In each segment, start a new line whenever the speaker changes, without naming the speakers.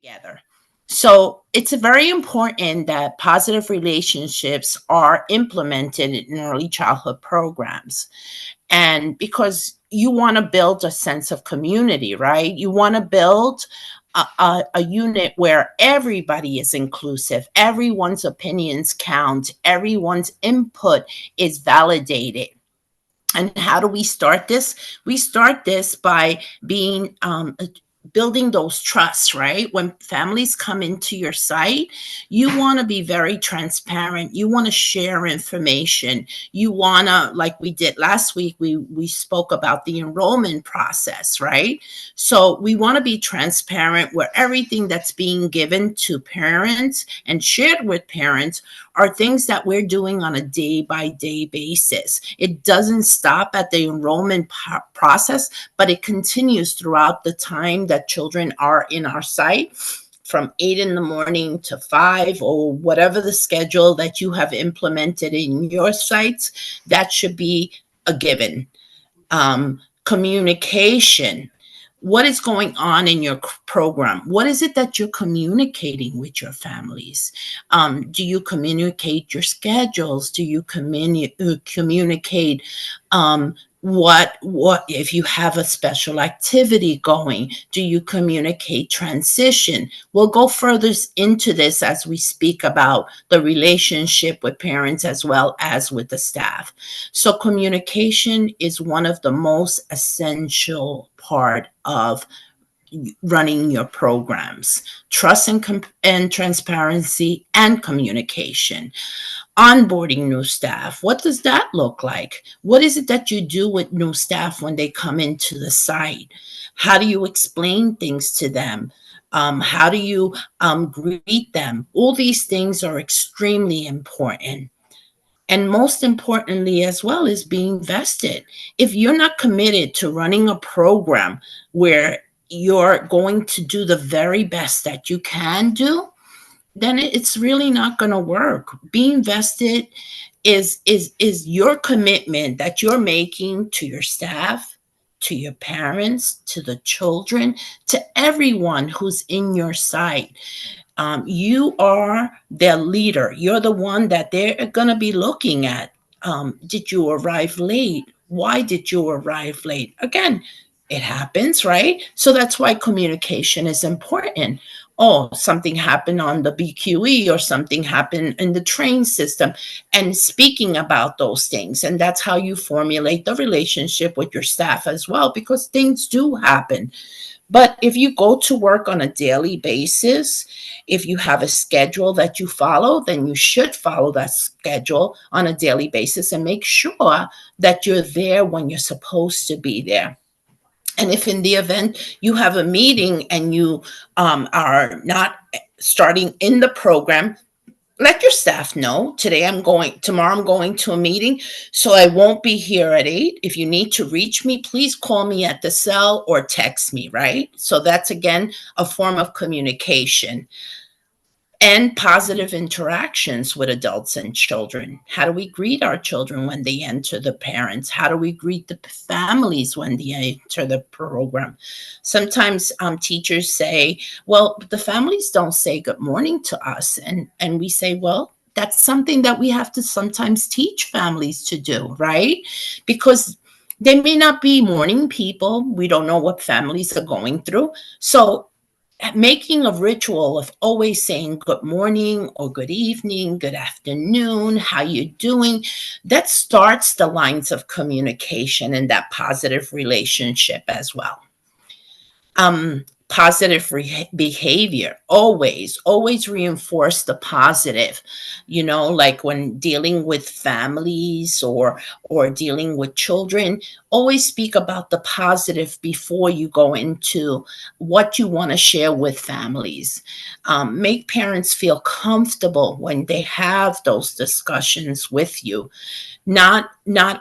together. So it's very important that positive relationships are implemented in early childhood programs. And because you want to build a sense of community, right? You want to build a unit where everybody is inclusive, everyone's opinions count, everyone's input is validated. And how do we start this? We start this by being building those trusts, right? When families come into your site, you want to be very transparent. You want to share information. You want to, like we did last week, we spoke about the enrollment process, right? So we want to be transparent where everything that's being given to parents and shared with parents are things that we're doing on a day by day basis. It doesn't stop at the enrollment process, but it continues throughout the time that children are in our site, from 8 in the morning to 5, or whatever the schedule that you have implemented in your sites. That should be a given. Communication. What is going on in your program? What is it that you're communicating with your families? Do you communicate your schedules? Do you communicate what if you have a special activity going? Do you communicate transition? We'll go further into this as we speak about the relationship with parents as well as with the staff. So communication is one of the most essential part of running your programs. Trust and transparency and communication. Onboarding new staff. What does that look like? What is it that you do with new staff when they come into the site? How do you explain things to them? How do you greet them? All these things are extremely important. And most importantly, as well, is being vested. If you're not committed to running a program where you're going to do the very best that you can do, then it's really not going to work. Being vested is your commitment that you're making to your staff, to your parents, to the children, to everyone who's in your site. You are their leader. You're the one that they're going to be looking at. Did you arrive late? Why did you arrive late? Again, it happens, right? So that's why communication is important. Oh, something happened on the BQE or something happened in the train system, and speaking about those things. And that's how you formulate the relationship with your staff as well, because things do happen. But if you go to work on a daily basis, if you have a schedule that you follow, then you should follow that schedule on a daily basis and make sure that you're there when you're supposed to be there. And if in the event you have a meeting and you are not starting in the program, let your staff know tomorrow I'm going to a meeting, so I won't be here at 8. If you need to reach me, please call me at the cell or text me, right? So that's again a form of communication. And positive interactions with adults and children. How do we greet our children when they enter the parents? How do we greet the families when they enter the program? Sometimes teachers say, well, the families don't say good morning to us. And we say, well, that's something that we have to sometimes teach families to do, right? Because they may not be morning people. We don't know what families are going through. So making a ritual of always saying good morning or good evening, good afternoon, how you doing, that starts the lines of communication and that positive relationship as well. Positive behavior, always reinforce the positive, like when dealing with families or dealing with children, always speak about the positive before you go into what you want to share with families. Make parents feel comfortable when they have those discussions with you, not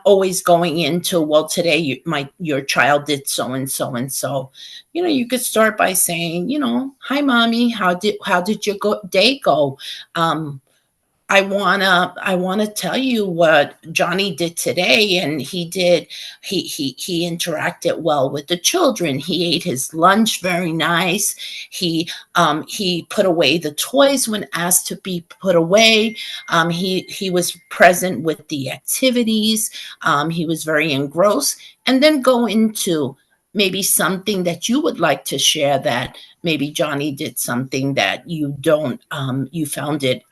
always going into, well, today your child did so and so and so. You could start by saying, hi mommy, how did your day go? I wanna tell you what Johnny did today, and he interacted well with the children. He ate his lunch very nice. He put away the toys when asked to be put away. He was present with the activities. He was very engrossed, and then go into maybe something that you would like to share, that maybe Johnny did something that you don't, you found it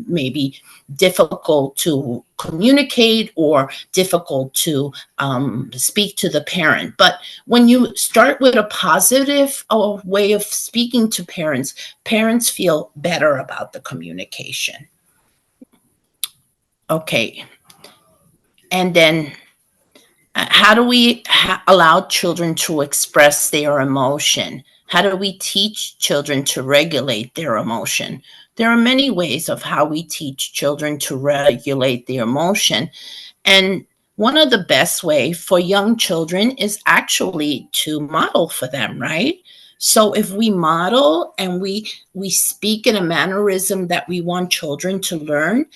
maybe difficult to communicate or difficult to speak to the parent. But when you start with a positive way of speaking to parents, parents feel better about the communication. Okay. And then how do we allow children to express their emotion? How do we teach children to regulate their emotion? There are many ways of how we teach children to regulate their emotion. And one of the best way for young children is actually to model for them, right? So if we model and we speak in a mannerism that we want children to learn,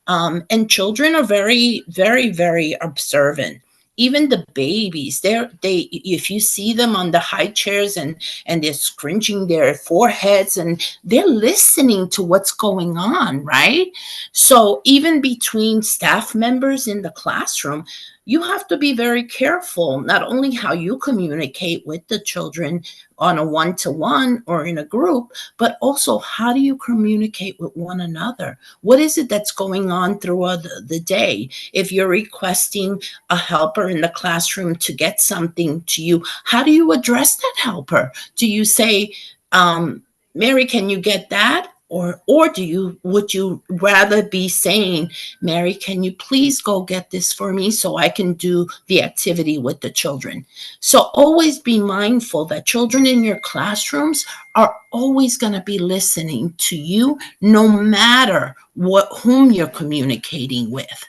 and children are very, very, very observant. Even the babies, they if you see them on the high chairs and they're scrunching their foreheads and they're listening to what's going on, right? So even between staff members in the classroom, you have to be very careful, not only how you communicate with the children on a one-to-one or in a group, but also how do you communicate with one another? What is it that's going on throughout the day? If you're requesting a helper in the classroom to get something to you, how do you address that helper? Do you say, Mary, can you get that? Or would you rather be saying, Mary, can you please go get this for me so I can do the activity with the children? So always be mindful that children in your classrooms are always going to be listening to you, no matter whom you're communicating with.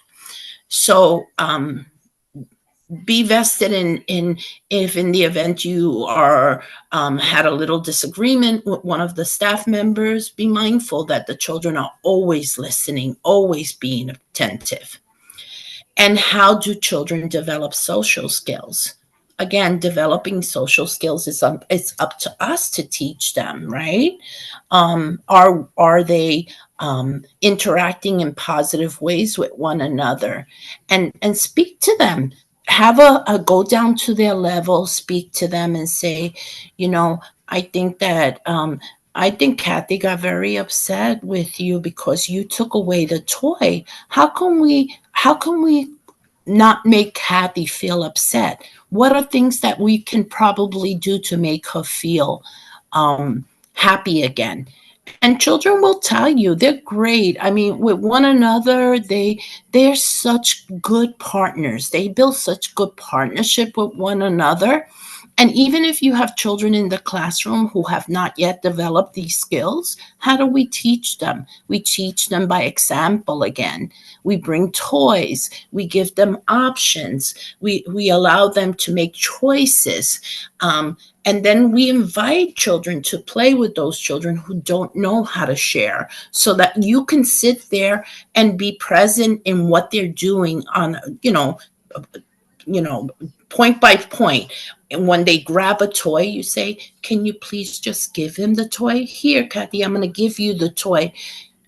So be vested in if in the event you are had a little disagreement with one of the staff members, be mindful that the children are always listening, always being attentive. And how do children develop social skills? Again, developing social skills is it's up to us to teach them, right? Are they interacting in positive ways with one another? And speak to them. Have a go down to their level, speak to them and say, you know, I think that I think Kathy got very upset with you because you took away the toy. How can we not make Kathy feel upset? What are things that we can probably do to make her feel happy again? And children will tell you they're great. I mean, with one another, they're such good partners. They build such good partnership with one another. And even if you have children in the classroom who have not yet developed these skills, how do we teach them? We teach them by example again. We bring toys, we give them options, we allow them to make choices. And then we invite children to play with those children who don't know how to share, so that you can sit there and be present in what they're doing on, you know, point by point. And when they grab a toy, you say, can you please just give him the toy? Here, Kathy, I'm going to give you the toy.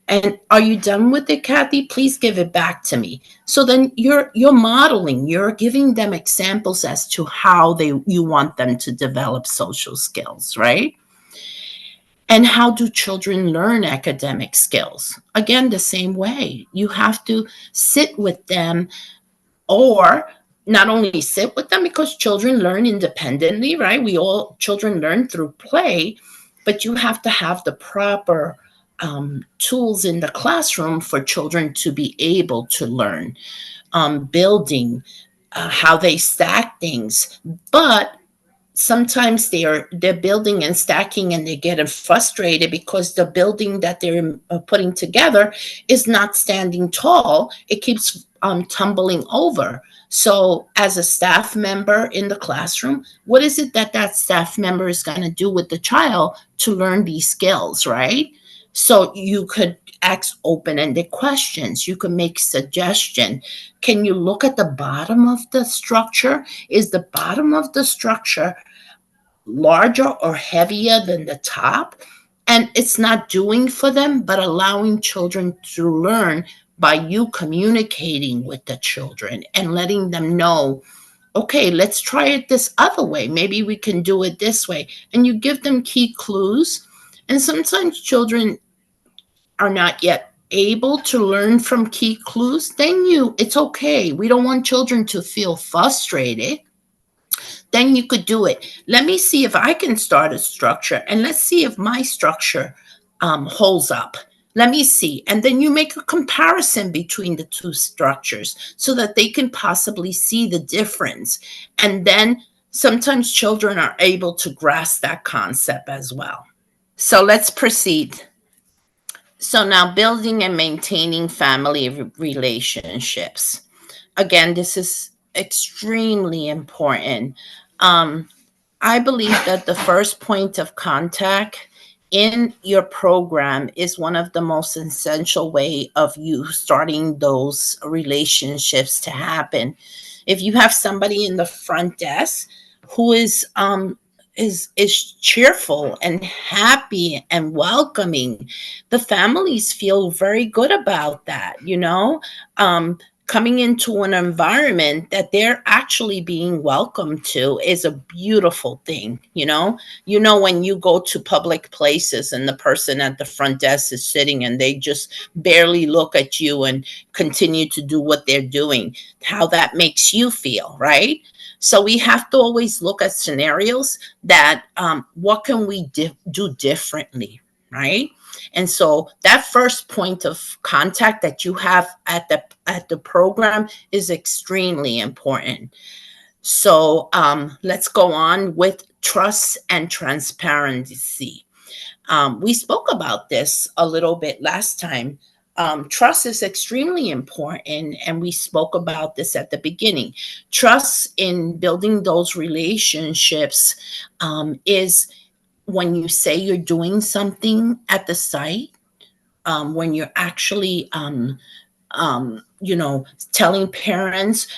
And are you done with it, Kathy? Please give it back to me. So then you're modeling, you're giving them examples as to how you want them to develop social skills, right? And how do children learn academic skills? Again, the same way. You have to sit with them, or not only sit with them, because children learn independently, right? Children learn through play, but you have to have the proper tools in the classroom for children to be able to learn, building, how they stack things. But sometimes they're building and stacking and they're getting frustrated because the building that they're putting together is not standing tall. It keeps tumbling over. So as a staff member in the classroom, what is it that staff member is going to do with the child to learn these skills, right? So you could ask open-ended questions. You could make suggestion. Can you look at the bottom of the structure? Is the bottom of the structure larger or heavier than the top? And it's not doing for them, but allowing children to learn by you communicating with the children and letting them know, okay, let's try it this other way. Maybe we can do it this way. And you give them key clues. And sometimes children are not yet able to learn from key clues, then it's okay. We don't want children to feel frustrated. Then you could do it. Let me see if I can start a structure, and let's see if my structure holds up. Let me see. And then you make a comparison between the two structures so that they can possibly see the difference. And then sometimes children are able to grasp that concept as well. So let's proceed. So now building and maintaining family relationships. Again, this is extremely important. Um, I believe that the first point of contact in your program is one of the most essential way of you starting those relationships to happen. If you have somebody in the front desk who is cheerful and happy and welcoming, the families feel very good about that, coming into an environment that they're actually being welcomed to is a beautiful thing. When you go to public places and the person at the front desk is sitting and they just barely look at you and continue to do what they're doing, how that makes you feel, right? So we have to always look at scenarios that what can we do differently, right? And so that first point of contact that you have at the program is extremely important. So let's go on with trust and transparency. We spoke about this a little bit last time. Trust is extremely important, and we spoke about this at the beginning. Trust in building those relationships is when you say you're doing something at the site, when you're actually telling parents,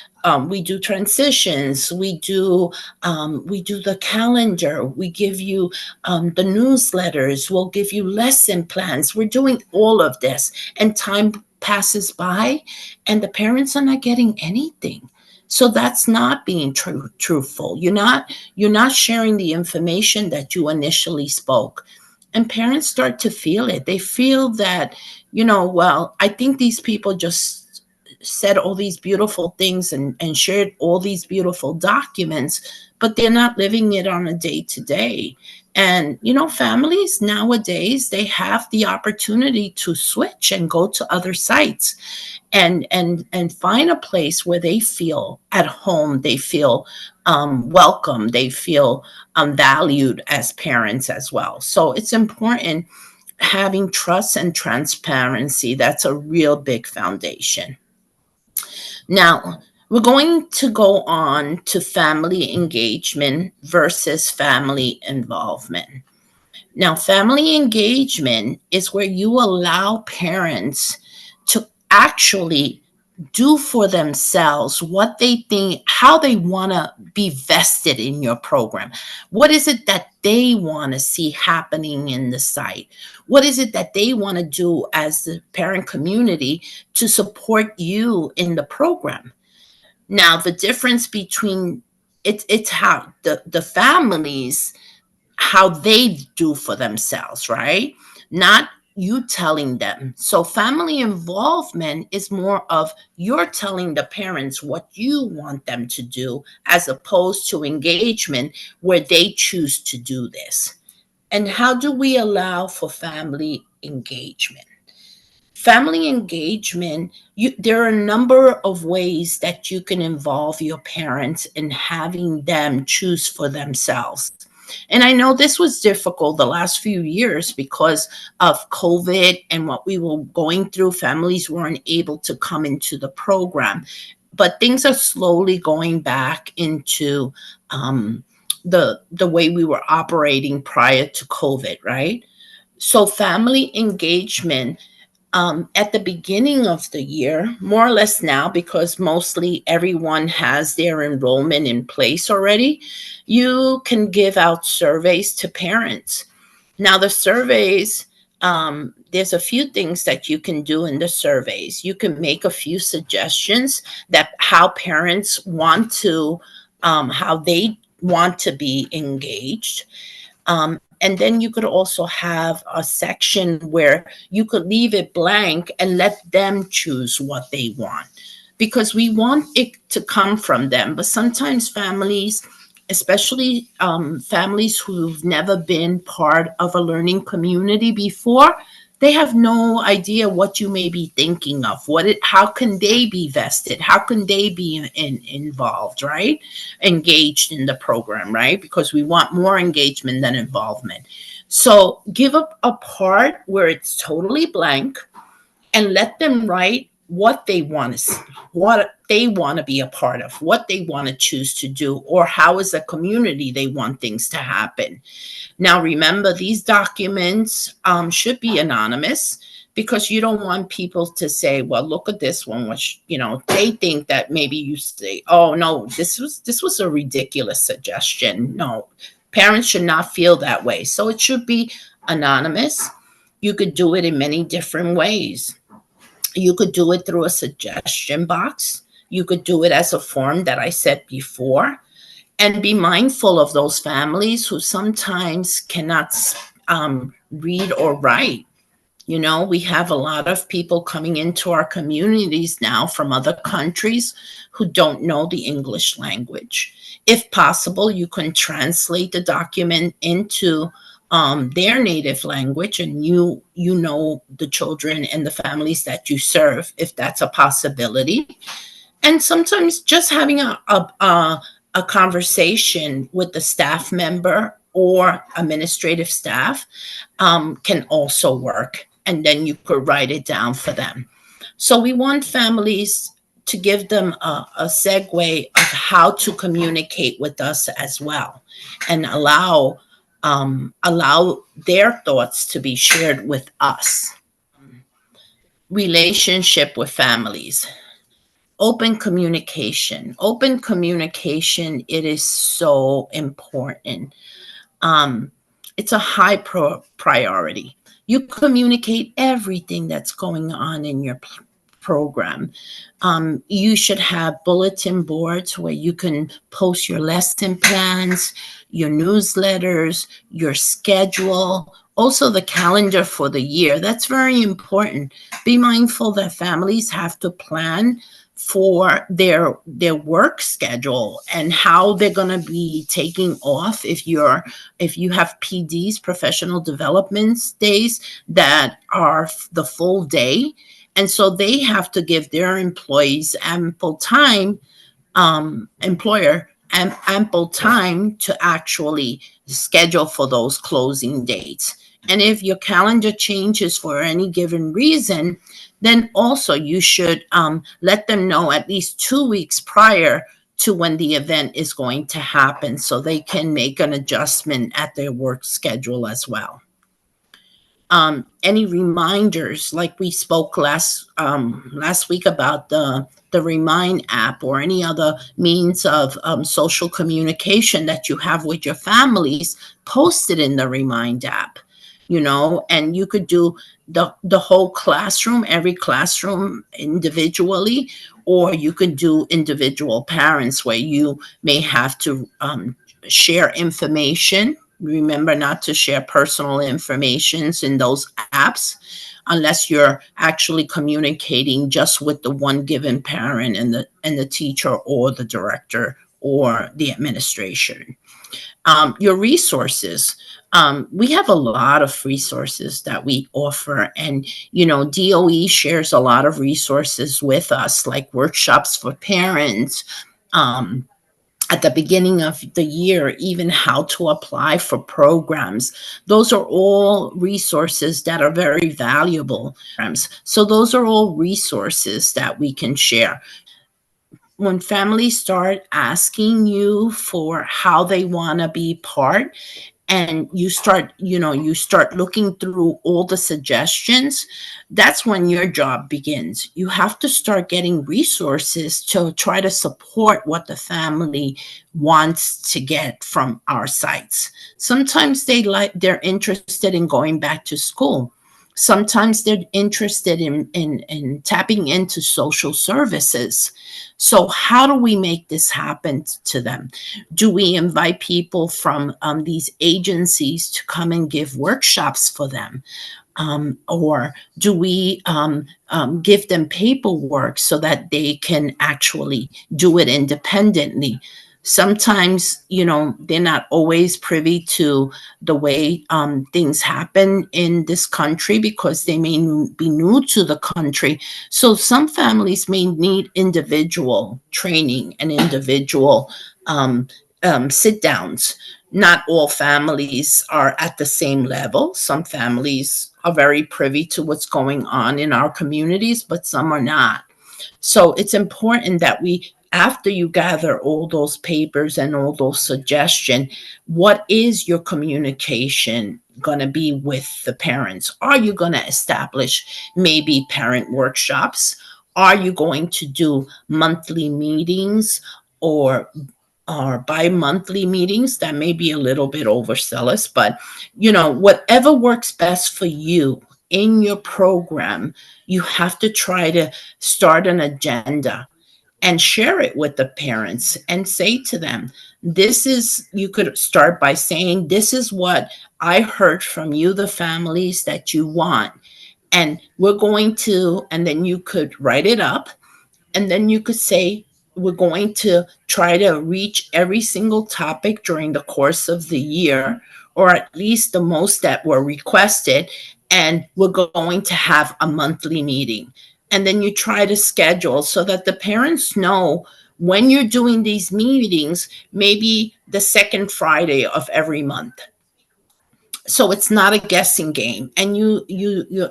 we do transitions, we do the calendar, we give you the newsletters, we'll give you lesson plans, we're doing all of this, and time passes by and the parents are not getting anything. So that's not being truthful. You're not sharing the information that you initially spoke, and parents start to feel it. They feel that, well, I think these people just said all these beautiful things and shared all these beautiful documents, but they're not living it on a day to day. And, families nowadays, they have the opportunity to switch and go to other sites and find a place where they feel at home, they feel welcome, they feel valued as parents as well. So it's important having trust and transparency. That's a real big foundation. Now, we're going to go on to family engagement versus family involvement. Now, family engagement is where you allow parents to actually do for themselves what they think, how they want to be vested in your program. What is it that they want to see happening in the site? What is it that they want to do as the parent community to support you in the program? Now, the difference between it's how the families, how they do for themselves, right? Not you telling them. So family involvement is more of you're telling the parents what you want them to do, as opposed to engagement where they choose to do this. And how do we allow for family engagement? Family engagement, there are a number of ways that you can involve your parents in having them choose for themselves. And I know this was difficult the last few years because of COVID and what we were going through. Families weren't able to come into the program, but things are slowly going back into the way we were operating prior to COVID, right? So family engagement, at the beginning of the year, more or less now, because mostly everyone has their enrollment in place already, you can give out surveys to parents. Now, the surveys, there's a few things that you can do in the surveys. You can make a few suggestions that how parents want to, how they want to be engaged. And then you could also have a section where you could leave it blank and let them choose what they want, because we want it to come from them. But sometimes families, especially families who've never been part of a learning community before, they have no idea what you may be thinking of. How can they be vested? How can they be involved, right? Engaged in the program, right? Because we want more engagement than involvement. So give up a part where it's totally blank and let them write what they want to, what they want to be a part of, what they want to choose to do, or how as a community they want things to happen. Now, remember, these documents should be anonymous, because you don't want people to say, well, look at this one, which, they think that maybe you say, oh, no, this was a ridiculous suggestion. No, parents should not feel that way. So it should be anonymous. You could do it in many different ways. You could do it through a suggestion box. You could do it as a form that I said before, and be mindful of those families who sometimes cannot read or write. We have a lot of people coming into our communities now from other countries who don't know the English language. If possible, you can translate the document into their native language, and you know the children and the families that you serve, if that's a possibility. And sometimes just having a conversation with the staff member or administrative staff can also work. And then you could write it down for them. So we want families to give them a segue of how to communicate with us as well, and allow their thoughts to be shared with us. Relationship with families. Open communication, it is so important. um, it's a high priority. You communicate everything that's going on in your program. You should have bulletin boards where you can post your lesson plans, your newsletters, your schedule, also the calendar for the year. That's very important. Be mindful that families have to plan for their work schedule and how they're going to be taking off. If you have PDs, professional development days, that are the full day, and so they have to give their employees ample time, employer ample time to actually schedule for those closing dates. And if your calendar changes for any given reason, then also you should let them know at least 2 weeks prior to when the event is going to happen, so they can make an adjustment at their work schedule as well. Any reminders, like we spoke last week about the Remind app, or any other means of social communication that you have with your families, posted in the Remind app. And you could do the whole classroom, every classroom individually, or you could do individual parents where you may have to share information. Remember not to share personal informations in those apps unless you're actually communicating just with the one given parent and the teacher or the director or the administration. Your resources. We have a lot of resources that we offer, and DOE shares a lot of resources with us, like workshops for parents. At the beginning of the year, even how to apply for programs. Those are all resources that are very valuable. So those are all resources that we can share. When families start asking you for how they want to be part, and you start looking through all the suggestions, that's when your job begins. You have to start getting resources to try to support what the family wants to get from our sites. Sometimes they're interested in going back to school. Sometimes they're interested in tapping into social services. So how do we make this happen to them? Do we invite people from these agencies to come and give workshops for them? Or do we give them paperwork so that they can actually do it independently? Sometimes, they're not always privy to the way things happen in this country because they may be new to the country. So some families may need individual training and individual um, sit downs. Not all families are at the same level. Some families are very privy to what's going on in our communities, but some are not. So it's important that after you gather all those papers and all those suggestions, what is your communication going to be with the parents? Are you going to establish maybe parent workshops? Are you going to do monthly meetings or bi-monthly meetings? That may be a little bit overzealous, but whatever works best for you in your program, you have to try to start an agenda and share it with the parents and say to them, you could start by saying, this is what I heard from you, the families that you want. And and then you could write it up, and then you could say, we're going to try to reach every single topic during the course of the year, or at least the most that were requested. And we're going to have a monthly meeting. And then you try to schedule so that the parents know when you're doing these meetings, maybe the second Friday of every month. So it's not a guessing game, and you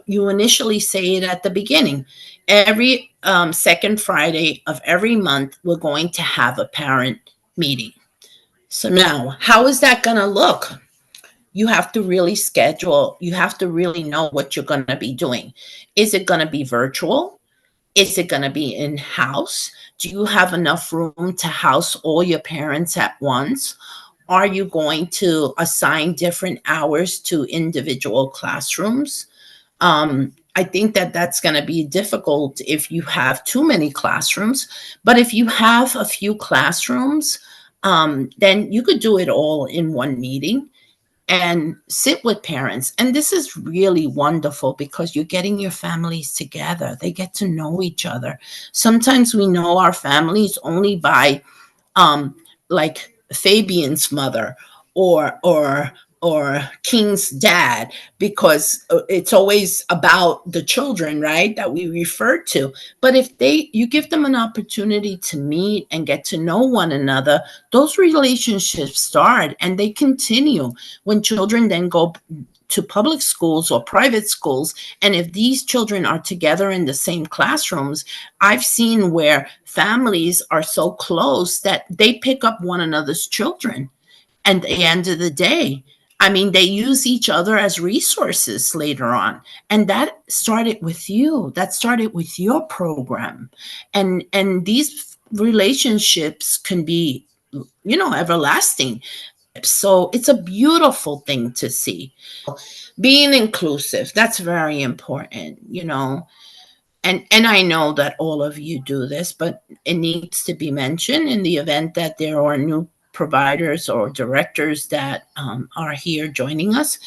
initially say it at the beginning. Every second Friday of every month, we're going to have a parent meeting. So now, how is that going to look? You have to really schedule. You have to really know what you're going to be doing. Is it going to be virtual? Is it going to be in house? Do you have enough room to house all your parents at once? Are you going to assign different hours to individual classrooms? I think that that's going to be difficult if you have too many classrooms. But if you have a few classrooms, then you could do it all in one meeting and sit with parents. And this is really wonderful because you're getting your families together. They get to know each other. Sometimes we know our families only by like Fabian's mother or King's dad, because it's always about the children, right, that we refer to. But if you give them an opportunity to meet and get to know one another, those relationships start and they continue when children then go to public schools or private schools. And if these children are together in the same classrooms, I've seen where families are so close that they pick up one another's children. And at the end of the day, I mean, they use each other as resources later on. And that started with you. That started with your program. And these relationships can be, everlasting. So it's a beautiful thing to see. Being inclusive, that's very important, and I know that all of you do this, but it needs to be mentioned in the event that there are new providers or directors that are here joining us.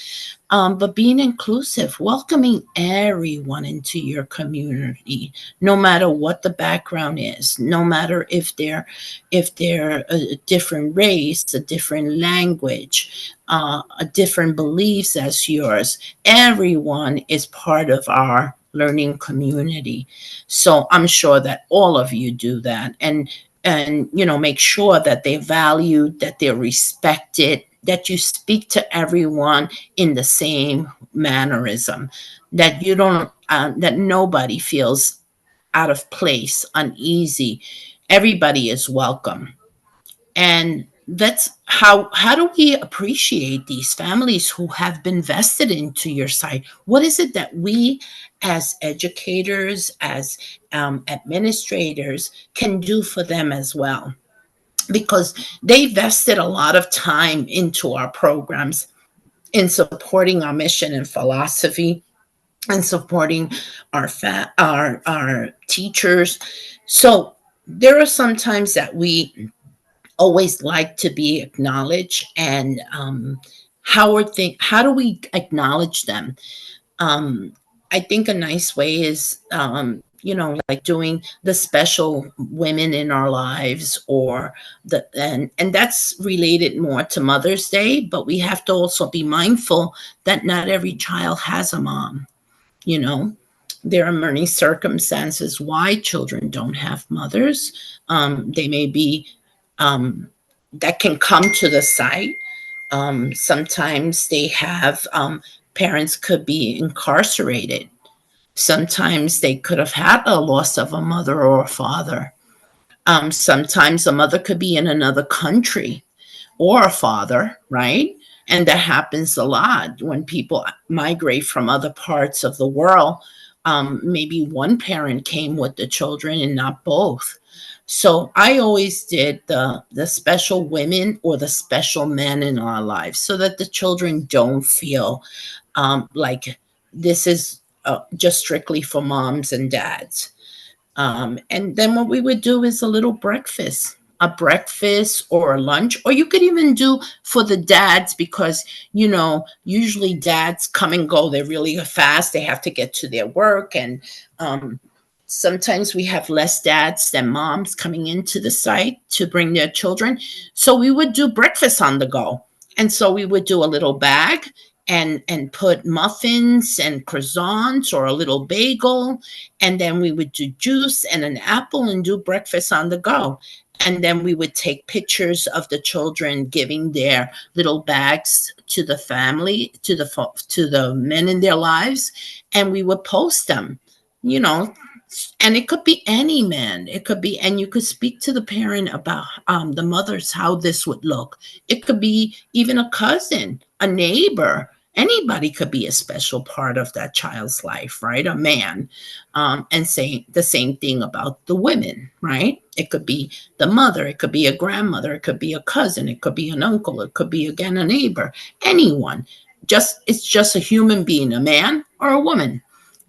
But being inclusive, welcoming everyone into your community, no matter what the background is, no matter if they're a different race, a different language, a different beliefs as yours. Everyone is part of our learning community. So I'm sure that all of you do that, and make sure that they're valued, that they're respected, that you speak to everyone in the same mannerism, that you don't that nobody feels out of place, uneasy. Everybody is welcome. And let's how do we appreciate these families who have been vested into your site? What is it that we as educators, as administrators, can do for them as well? Because they vested a lot of time into our programs in supporting our mission and philosophy, and supporting our teachers. So there are some times that we always like to be acknowledged, and how do we acknowledge them? um, I think a nice way is, like doing the special women in our lives, or and that's related more to Mother's Day, but we have to also be mindful that not every child has a mom. You know, there are many circumstances why children don't have mothers. They may be, um, that can come to the site. Sometimes they have, parents could be incarcerated. Sometimes they could have had a loss of a mother or a father. Sometimes a mother could be in another country, or a father, right? And that happens a lot when people migrate from other parts of the world. Maybe one parent came with the children and not both. So I always did the special women or the special men in our lives, so that the children don't feel like this is just strictly for moms and dads. And then what we would do is a breakfast or a lunch, or you could even do for the dads, because, usually dads come and go. They're really fast. They have to get to their work. And um, sometimes we have less dads than moms coming into the site to bring their children. So we would do breakfast on the go. And so we would do a little bag, and put muffins and croissants or a little bagel, and then we would do juice and an apple and do breakfast on the go. And then we would take pictures of the children giving their little bags to the family, to the men in their lives, and we would post them. You know, and it could be any man. It could be, and you could speak to the parent about, the mothers, how this would look. It could be even a cousin, a neighbor. Anybody could be a special part of that child's life, right? A man. And saying the same thing about the women, right? It could be the mother, it could be a grandmother, it could be a cousin, it could be an uncle, it could be, again, a neighbor, anyone. It's just a human being, a man or a woman.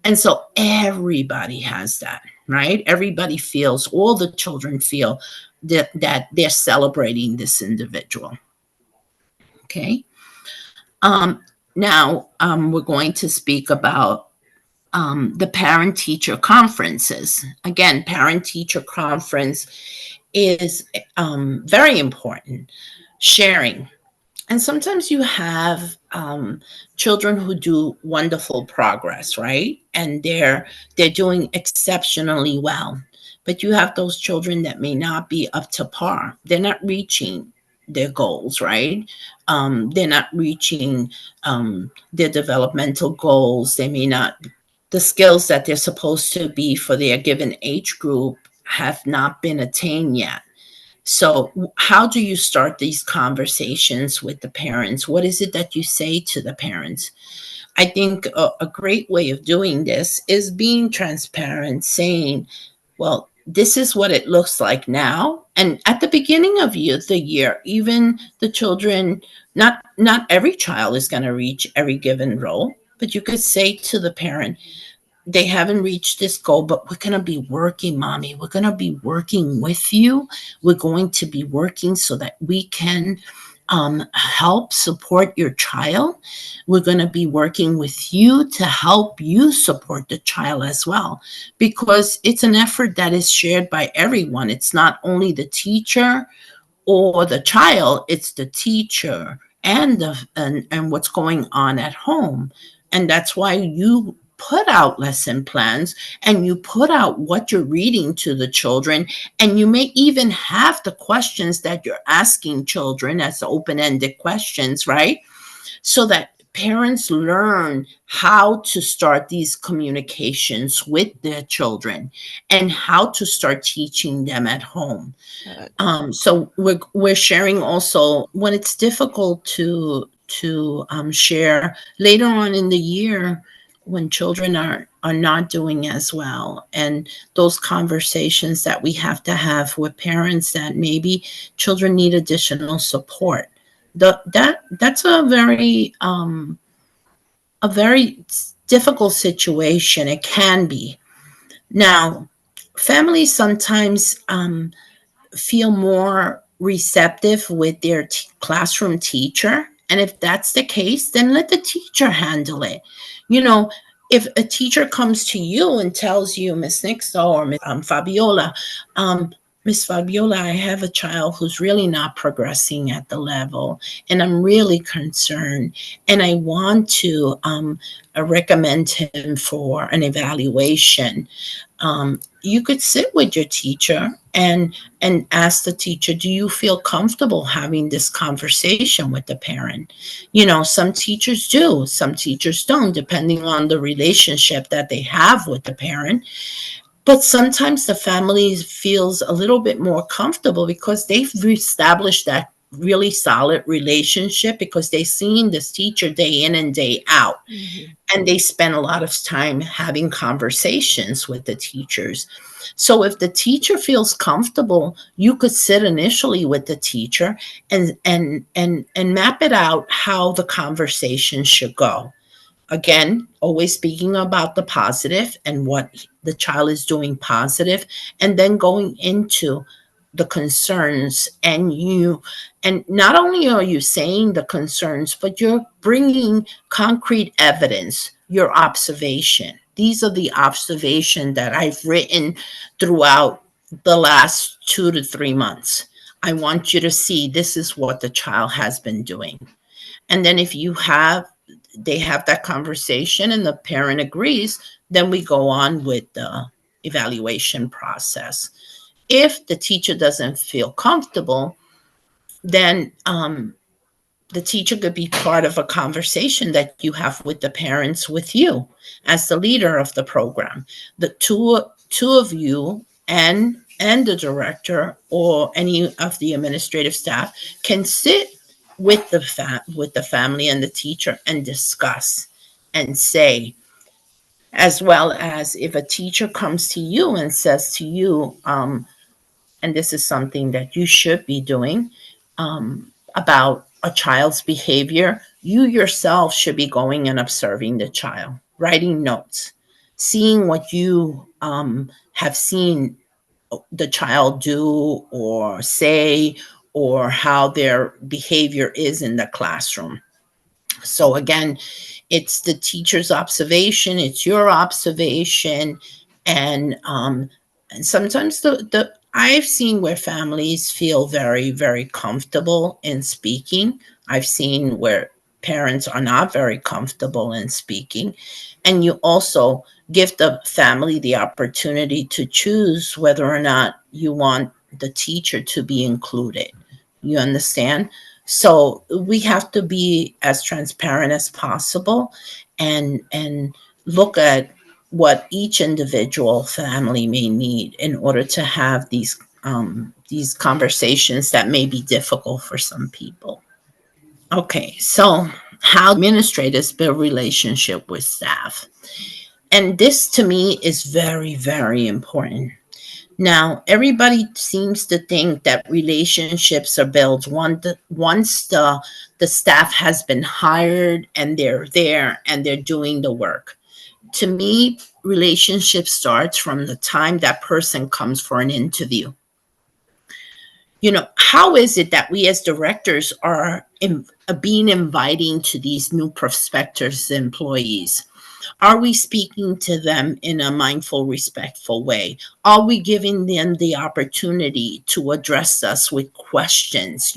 And so everybody has that, right? Everybody feels, all the children feel that they're celebrating this individual. Okay. Um, Now, we're going to speak about the parent teacher conferences. Again, parent teacher conference is very important. Sharing. And sometimes you have children who do wonderful progress, right? And they're doing exceptionally well. But you have those children that may not be up to par. They're not reaching their goals, right? They're not reaching their developmental goals. They may not, the skills that they're supposed to be for their given age group have not been attained yet. So, how do you start these conversations with the parents? What is it that you say to the parents? I think a great way of doing this is being transparent, saying, well, this is what it looks like now. And at the beginning of the year, even the children, not every child is going to reach every given role, but you could say to the parent, they haven't reached this goal, but we're going to be working, mommy. We're going to be working with you. We're going to be working so that we can help support your child. We're going to be working with you to help you support the child as well, because it's an effort that is shared by everyone. It's not only the teacher or the child, it's the teacher and what's going on at home. And that's why you put out lesson plans, and you put out what you're reading to the children, and you may even have the questions that you're asking children as open-ended questions, right? So that parents learn how to start these communications with their children and how to start teaching them at home.
Good.
So we're sharing also when it's difficult to share later on in the year when children are not doing as well, and those conversations that we have to have with parents that maybe children need additional support. That's a very difficult situation. It can be. Now, families sometimes feel more receptive with their classroom teacher. And if that's the case, then let the teacher handle it. You know, if a teacher comes to you and tells you, Miss Nixa or Miss Fabiola, um, Miss Fabiola, I have a child who's really not progressing at the level, and I'm really concerned, and I want to recommend him for an evaluation. You could sit with your teacher and ask the teacher, do you feel comfortable having this conversation with the parent? You know, some teachers do, some teachers don't, depending on the relationship that they have with the parent. But sometimes the family feels a little bit more comfortable because they've established that really solid relationship because they've seen this teacher day in and day out,
Mhm.
and they spend a lot of time having conversations with the teachers. So if the teacher feels comfortable, you could sit initially with the teacher and map it out how the conversation should go. Again, always speaking about the positive and what the child is doing positive, and then going into the concerns. And not only are you saying the concerns, but you're bringing concrete evidence, your observation. These are the observation that I've written throughout the last 2 to 3 months. I want you to see this is what the child has been doing. And then if you have they have that conversation and the parent agrees, then we go on with the evaluation process. If the teacher doesn't feel comfortable, then the teacher could be part of a conversation that you have with the parents with you as the leader of the program. The two of you and the director or any of the administrative staff can sit with with the family and the teacher and discuss and say, as well as if a teacher comes to you and says to you, and this is something that you should be doing, about a child's behavior, you yourself should be going and observing the child, writing notes, seeing what you have seen the child do or say, or how their behavior is in the classroom. So again, it's the teacher's observation, it's your observation, and sometimes the I've seen where families feel very, very comfortable in speaking. I've seen where parents are not very comfortable in speaking. And you also give the family the opportunity to choose whether or not you want the teacher to be included. You understand? So we have to be as transparent as possible and look at what each individual family may need in order to have these conversations that may be difficult for some people. Okay, so how administrators build relationship with staff. And this to me is very, very important. Now, everybody seems to think that relationships are built once the staff has been hired and they're there and they're doing the work. To me, relationship starts from the time that person comes for an interview. You know, how is it that we as directors are being inviting to these new prospectors employees? Are we speaking to them in a mindful, respectful way? Are we giving them the opportunity to address us with questions?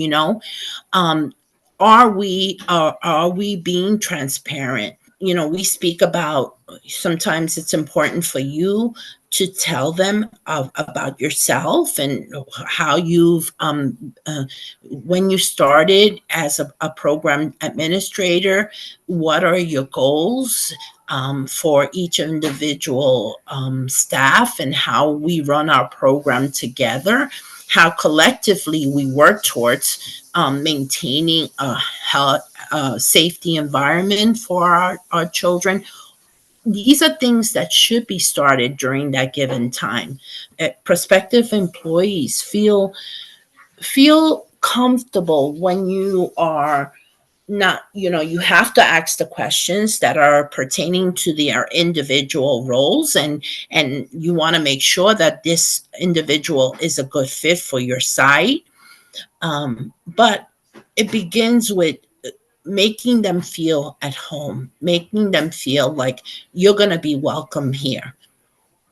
Um, are we being transparent? we speak about sometimes it's important for you to tell them about yourself and how you've when you started as a program administrator, what are your goals for each individual staff, and how we run our program together, how collectively we work towards maintaining a health, safety environment for our children. These are things that should be started during that given time. Prospective employees feel comfortable when you are not, you have to ask the questions that are pertaining to their individual roles, and you want to make sure that this individual is a good fit for your site. But it begins with making them feel at home, making them feel like you're going to be welcome here.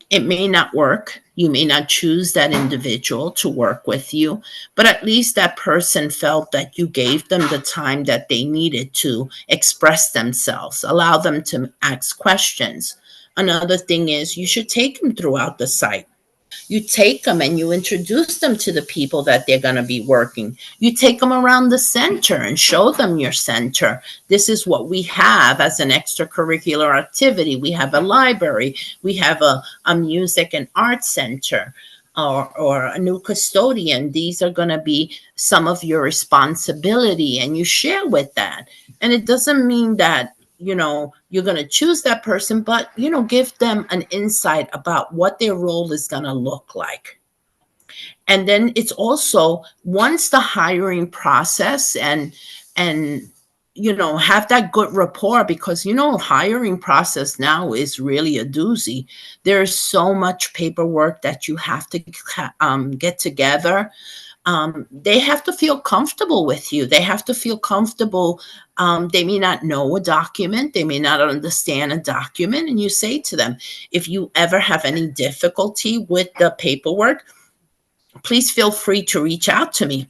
It may not work. You may not choose that individual to work with you, but at least that person felt that you gave them the time that they needed to express themselves, allow them to ask questions. Another thing is you should take them throughout the site. You take them and you introduce them to the people that they're going to be working. You take them around the center and show them your center. This is what we have as an extracurricular activity. We have a library. We have a music and art center, or a new custodian. These are going to be some of your responsibility, and you share with that. And it doesn't mean that you're going to choose that person, but give them an insight about what their role is going to look like. And then it's also, once the hiring process and have that good rapport, because hiring process now is really a doozy. There's so much paperwork that you have to get together. They have to feel comfortable with you. They have to feel comfortable. They may not know a document. They may not understand a document. And you say to them, if you ever have any difficulty with the paperwork, please feel free to reach out to me.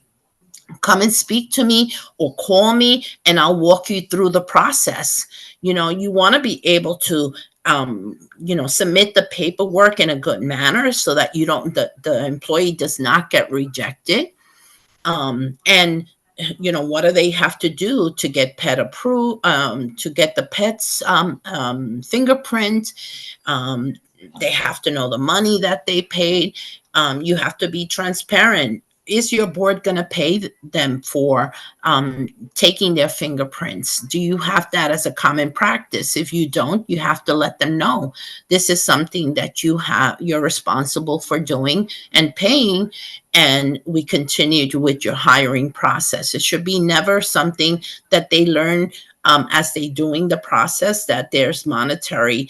Come and speak to me or call me, and I'll walk you through the process. You want to be able to submit the paperwork in a good manner so that the employee does not get rejected. And what do they have to do to get pet approved, to get the pet's fingerprint? They have to know the money that they paid. You have to be transparent. Is your board going to pay them for taking their fingerprints? Do you have that as a common practice? If you don't, you have to let them know this is something that you're responsible for doing and paying. And we continued with your hiring process. It should be never something that they learn as they doing the process, that there's monetary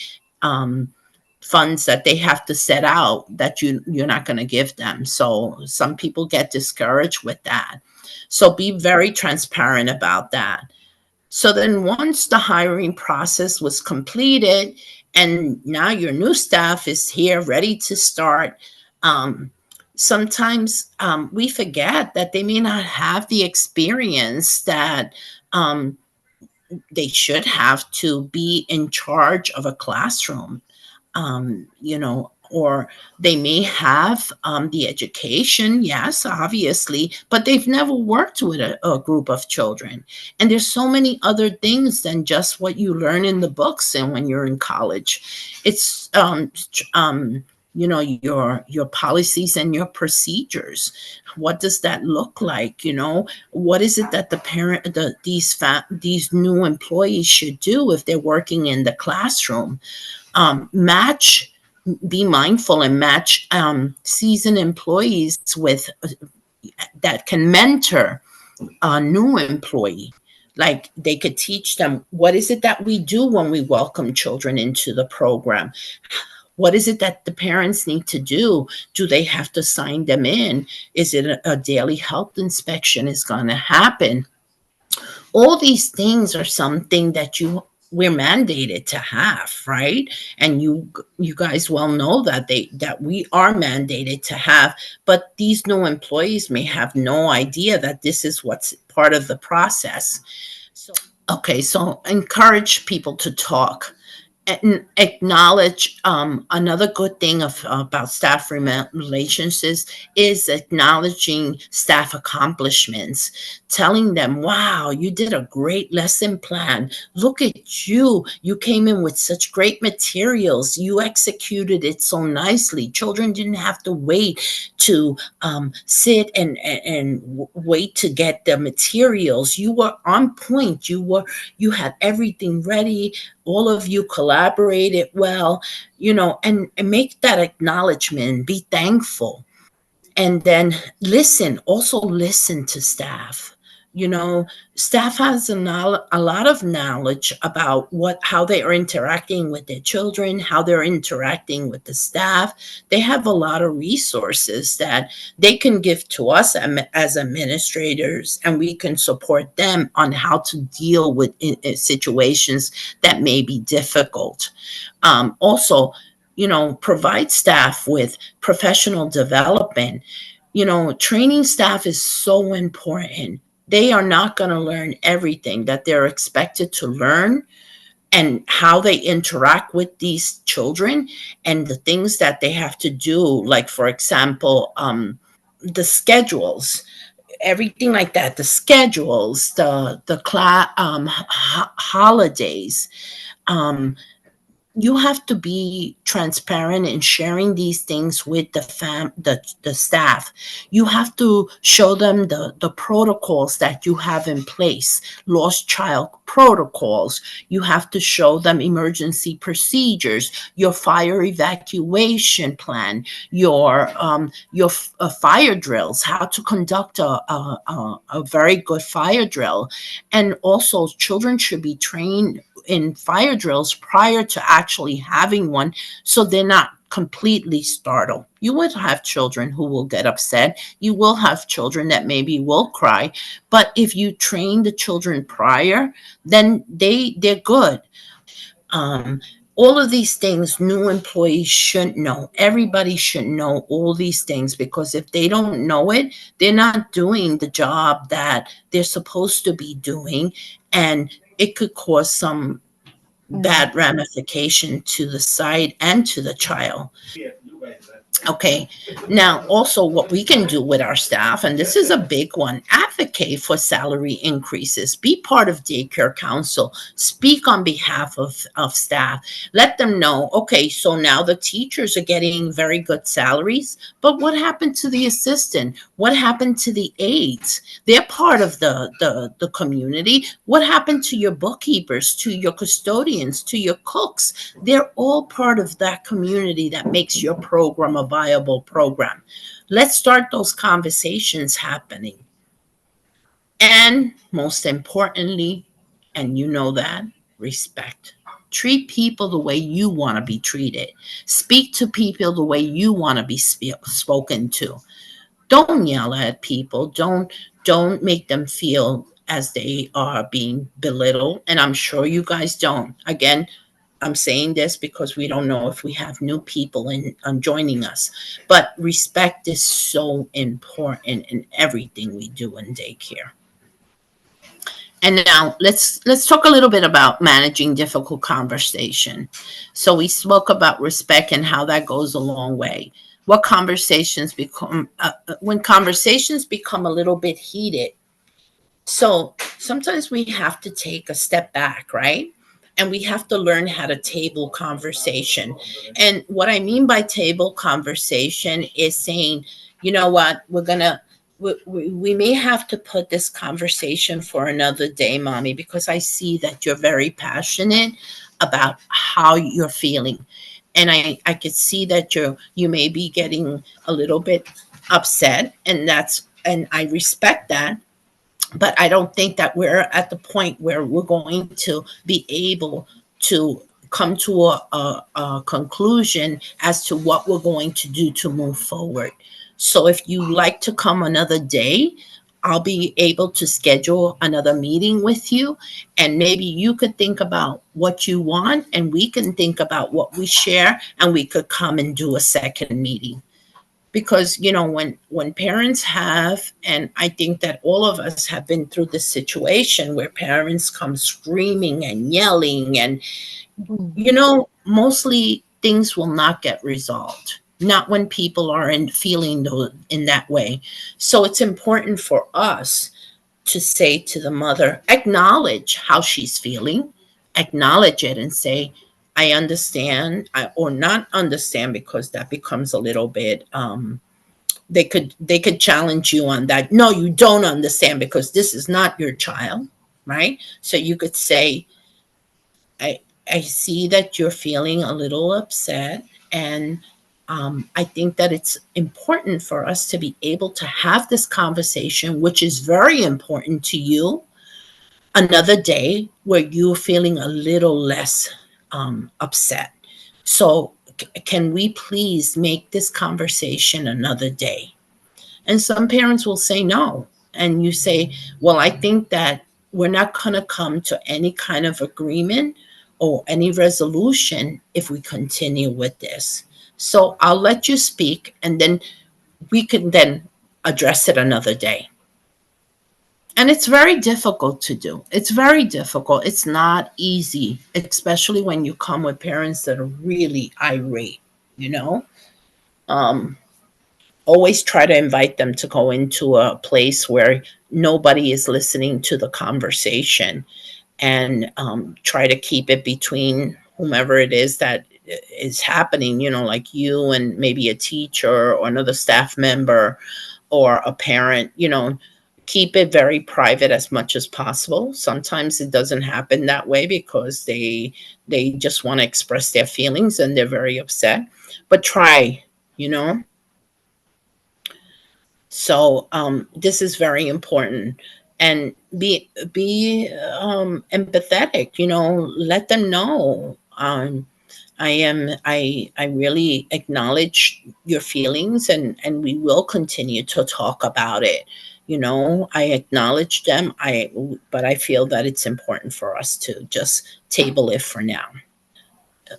funds that they have to set out that you're not going to give them. So some people get discouraged with that. So be very transparent about that. So then once the hiring process was completed and now your new staff is here ready to start, sometimes we forget that they may not have the experience that they should have to be in charge of a classroom. Or they may have the education, yes, obviously, but they've never worked with a group of children. And there's so many other things than just what you learn in the books and when you're in college. It's your policies and your procedures. What does that look like? What is it that these new employees should do if they're working in the classroom? Be mindful and match seasoned employees with that can mentor a new employee. Like they could teach them, what is it that we do when we welcome children into the program? What is it that the parents need to do? Do they have to sign them in? Is it a daily health inspection is going to happen? All these things are something that we're mandated to have, right? And you guys well know that we are mandated to have, but these new employees may have no idea that this is what's part of the process. Okay, so encourage people to talk and acknowledge another good thing about staff relationships is acknowledging staff accomplishments, telling them, wow, you did a great lesson plan. Look at you. You came in with such great materials. You executed it so nicely. Children didn't have to wait to sit and wait to get the materials. You were on point. You had everything ready. All of you collaborated well, and make that acknowledgement, be thankful. And then also listen to staff. you know Staff has a lot of knowledge about how they are interacting with their children, how they're interacting with the staff. They have a lot of resources that they can give to us as administrators, and we can support them on how to deal with situations that may be difficult. Also, provide staff with professional development. Training staff is so important. They are not going to learn everything that they're expected to learn, and how they interact with these children and the things that they have to do. Like, for example, the schedules, everything like that, the schedules, the class, holidays. Um, you have to be transparent in sharing these things with the staff. You have to show them the protocols that you have in place, lost child protocols. You have to show them emergency procedures, your fire evacuation plan, your fire drills, how to conduct a very good fire drill. And also, children should be trained in fire drills prior to actually having one, so they're not completely startled. You would have children who will get upset. You will have children that maybe will cry. But if you train the children prior, then they're good. Um, all of these things new employees should know. Everybody should know all these things, because if they don't know it, they're not doing the job that they're supposed to be doing, and it could cause some bad ramification to the site and to the child. Okay. Now, also, what we can do with our staff, and this is a big one, advocate for salary increases. Be part of daycare council. Speak on behalf of staff. Let them know, okay, so now the teachers are getting very good salaries, but what happened to the assistant? What happened to the aides? They're part of the community. What happened to your bookkeepers, to your custodians, to your cooks? They're all part of that community that makes your program a viable program. Let's start those conversations happening. And most importantly, and you know that, respect. Treat people the way you want to be treated. Speak to people the way you want to be spoken to. Don't yell at people. Don't make them feel as they are being belittled. And I'm sure you guys don't. Again, I'm saying this because we don't know if we have new people joining us. But respect is so important in everything we do in daycare. And now let's talk a little bit about managing difficult conversation. So we spoke about respect and how that goes a long way. What conversations become when conversations become a little bit heated. So sometimes we have to take a step back, right? And we have to learn how to table conversation. And what I mean by table conversation is saying, you know what, we may have to put this conversation for another day, mommy, because I see that you're very passionate about how you're feeling. And I could see that you may be getting a little bit upset, and I respect that, but I don't think that we're at the point where we're going to be able to come to a conclusion as to what we're going to do to move forward. So if you like to come another day, I'll be able to schedule another meeting with you, and maybe you could think about what you want, and we can think about what we share, and we could come and do a second meeting. because when parents have, and I think that all of us have been through this situation where parents come screaming and yelling, and
Mm.
mostly things will not get resolved, not when people are feeling in that way. So it's important for us to say to the mother, acknowledge how she's feeling, acknowledge it and say, I understand, or not understand, because that becomes a little bit, they could challenge you on that. No, you don't understand, because this is not your child, right? So you could say, I I see that you're feeling a little upset, and I think that it's important for us to be able to have this conversation, which is very important to you, another day where you're feeling a little less upset. So, can we please make this conversation another day? And some parents will say no. And you say, well, I think that we're not going to come to any kind of agreement or any resolution if we continue with this. So I'll let you speak, and then we can then address it another day. And it's very difficult to do. It's very difficult. It's not easy, especially when you come with parents that are really irate, you know? Um, Always try to invite them to go into a place where nobody is listening to the conversation, and try to keep it between whomever it is that is happening, like you and maybe a teacher or another staff member or a parent. Keep it very private as much as possible. Sometimes it doesn't happen that way because they just want to express their feelings and they're very upset, but try, you know so this is very important. And be empathetic. Let them know, I really acknowledge your feelings, and we will continue to talk about it. I acknowledge them, but I feel that it's important for us to just table it for now.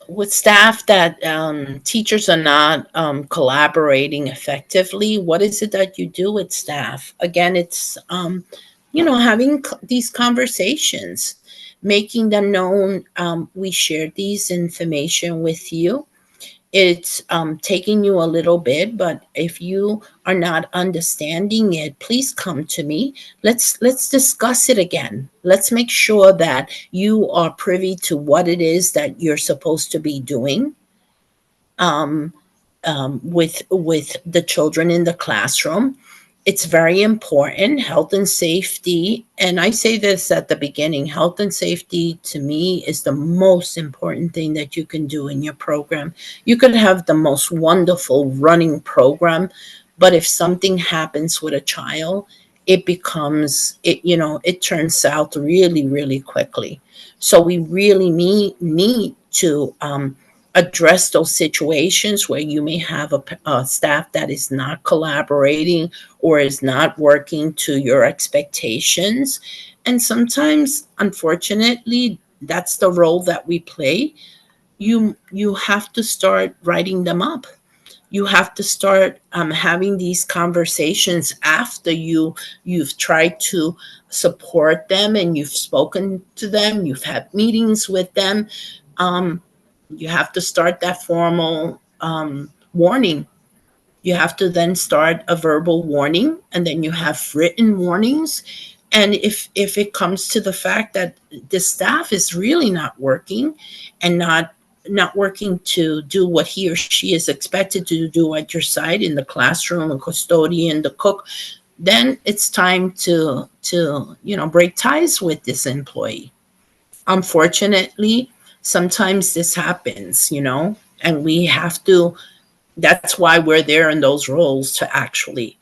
With staff that teachers are not collaborating effectively, what is it that you do with staff? Again, it's having these conversations, making them known, we shared these information with you. It's taking you a little bit, but if you are not understanding it, please come to me. Let's discuss it again. Let's make sure that you are privy to what it is that you're supposed to be doing, um, with the children in the classroom. It's very important, health and safety. And I say this at the beginning, health and safety to me is the most important thing that you can do in your program. You could have the most wonderful running program, but if something happens with a child, it turns south really, really quickly. So we really need to address those situations where you may have a staff that is not collaborating or is not working to your expectations. And sometimes, unfortunately, that's the role that we play. You have to start writing them up. You have to start having these conversations after you've tried to support them, and you've spoken to them, you've had meetings with them. um, you have to start that formal warning. You have to then start a verbal warning, and then you have written warnings. And if it comes to the fact that the staff is really not working, and not working to do what he or she is expected to do at your site, in the classroom, a custodian, the cook, then it's time to break ties with this employee. Unfortunately, sometimes this happens, and we have to, that's why we're there in those roles, to actually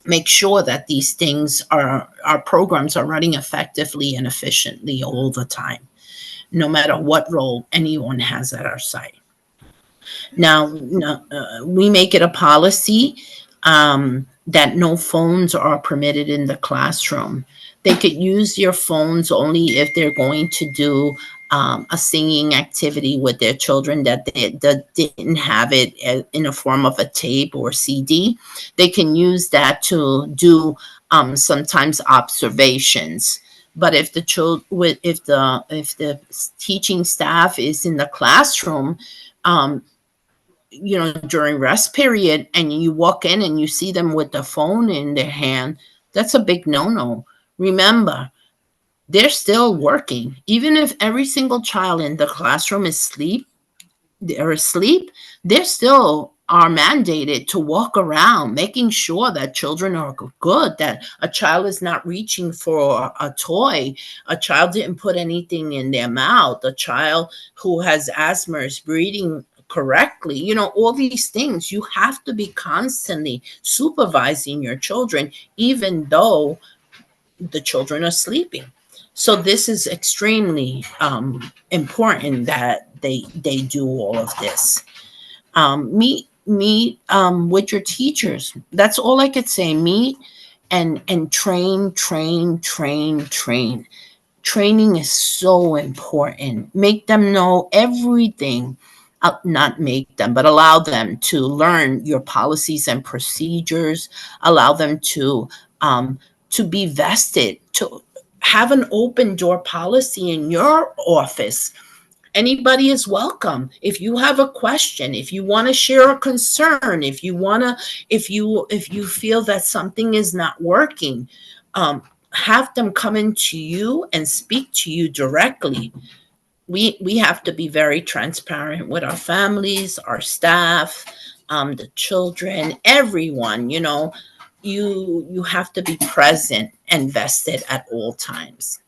make sure that these things are, our programs are running effectively and efficiently all the time, no matter what role anyone has at our site. Now, no, we make it a policy that no phones are permitted in the classroom. They could use your phones only if they're going to do a singing activity with their children that didn't have it in a form of a tape or CD, they can use that to do sometimes observations. But if the child with if the teaching staff is in the classroom, um, during rest period, and you walk in and you see them with the phone in their hand, that's a big no-no. Remember, they're still working. Even if every single child in the classroom is they're asleep, they still are mandated to walk around, making sure that children are good, that a child is not reaching for a toy, a child didn't put anything in their mouth, a child who has asthma is breathing correctly. All these things, you have to be constantly supervising your children, even though the children are sleeping. So this is extremely important that they do all of this. Meet with your teachers. That's all I could say. Meet and train, train, train, train. Training is so important. Make them know everything. Not make them, but allow them to learn your policies and procedures. Allow them to be vested, to have an open door policy in your office. Anybody is welcome. If you have a question, if you want to share a concern, if you feel that something is not working, have them come into you and speak to you directly. We have to be very transparent with our families, our staff, the children, everyone. You have to be present and vested at all times.